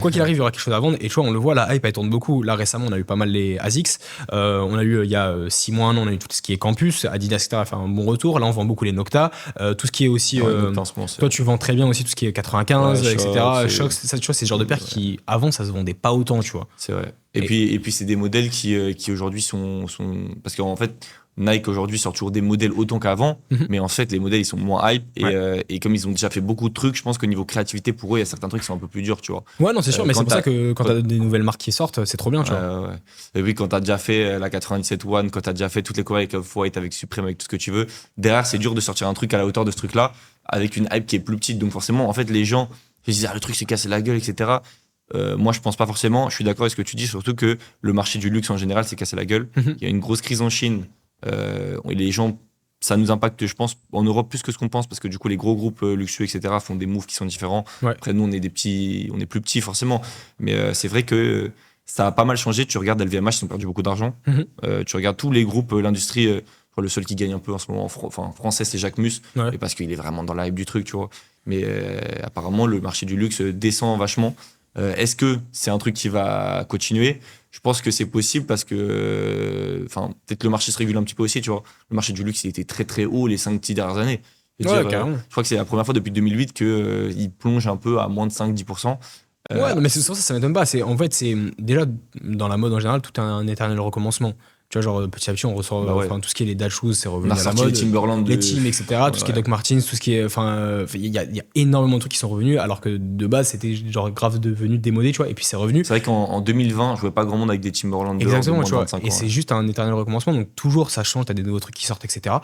Quoi qu'il arrive, il y aura quelque chose à vendre. Et tu vois, on le voit, la hype, elle tourne beaucoup. Là, récemment, on a eu pas mal les ASICS. On a eu, il y a 6 mois, 1 an, on a eu tout ce qui est Campus. Adidas, etc. a fait un bon retour. Là, on vend beaucoup les Nocta. Tout ce qui est aussi. Ouais, Nocta en ce moment, c'est- Toi, tu vends très bien aussi tout ce qui est 95, Ouais, etc. Shox, Shox, ça, tu vois, c'est ce genre de paires qui, avant, ça se vendait pas autant, tu vois. C'est vrai. Et- Et puis c'est des modèles qui aujourd'hui sont... Parce qu'en fait, Nike aujourd'hui sort toujours des modèles autant qu'avant, Mhm. mais en fait, les modèles, ils sont moins hype. Ouais. Et comme ils ont déjà fait beaucoup de trucs, je pense qu'au niveau créativité, pour eux, il y a certains trucs qui sont un peu plus durs, tu vois. Ouais, non, c'est sûr, mais c'est quand pour ça t'as- que quand t'as des nouvelles marques qui sortent, c'est trop bien, tu vois. Ouais. Et oui, quand t'as déjà fait la 97 One, quand t'as déjà fait toutes les collabs avec Off-White, avec Supreme, avec tout ce que tu veux, derrière, c'est dur de sortir un truc à la hauteur de ce truc-là, avec une hype qui est plus petite. Donc forcément, en fait, les gens, ils se disent, ah, le truc s'est cassé la gueule, etc. Moi, je pense pas forcément. Je suis d'accord avec ce que tu dis, surtout que le marché du luxe en général s'est cassé la gueule. Mhm. Il y a une grosse crise en Chine. Et les gens, ça nous impacte, je pense, en Europe plus que ce qu'on pense, parce que du coup, les gros groupes luxueux, etc., font des moves qui sont différents. Ouais. Après, nous, on est des petits, on est plus petits forcément. Mais c'est vrai que ça a pas mal changé. Tu regardes LVMH, ils ont perdu beaucoup d'argent. Mhm. Tu regardes tous les groupes, l'industrie. Je crois le seul qui gagne un peu en ce moment, enfin, français, c'est Jacques Mus, Ouais. et parce qu'il est vraiment dans la hype du truc, tu vois. Mais apparemment, le marché du luxe descend vachement. Est-ce que c'est un truc qui va continuer? Je pense que c'est possible parce que, enfin, peut-être le marché se régule un petit peu aussi, tu vois. Le marché du luxe, il était très très haut les 5-10 dernières années. Je veux Ouais, dire, carrément. je crois que c'est la première fois depuis 2008 qu'il plonge un peu à moins de 5-10%. Ouais, non, mais c'est sur ça, ça m'étonne pas. En fait, c'est déjà dans la mode en général, tout un éternel recommencement. Tu vois, genre petit à petit, on ressort Bah ouais. tout ce qui est les dad shoes, c'est On revenu a à la ressorti mode. les Timberland Les teams, etc. Tout ce qui est Ouais. Doc Martens, tout ce qui est. Il y a énormément de trucs qui sont revenus, alors que de base, c'était genre grave devenu démodé, tu vois. Et puis c'est revenu. C'est vrai qu'en 2020, je voyais pas grand monde avec des Timberland dehors de Exactement, moins tu de vois. 25 Et ans. c'est Ouais. juste un éternel recommencement. Donc toujours, ça change, t'as des nouveaux trucs qui sortent, etc.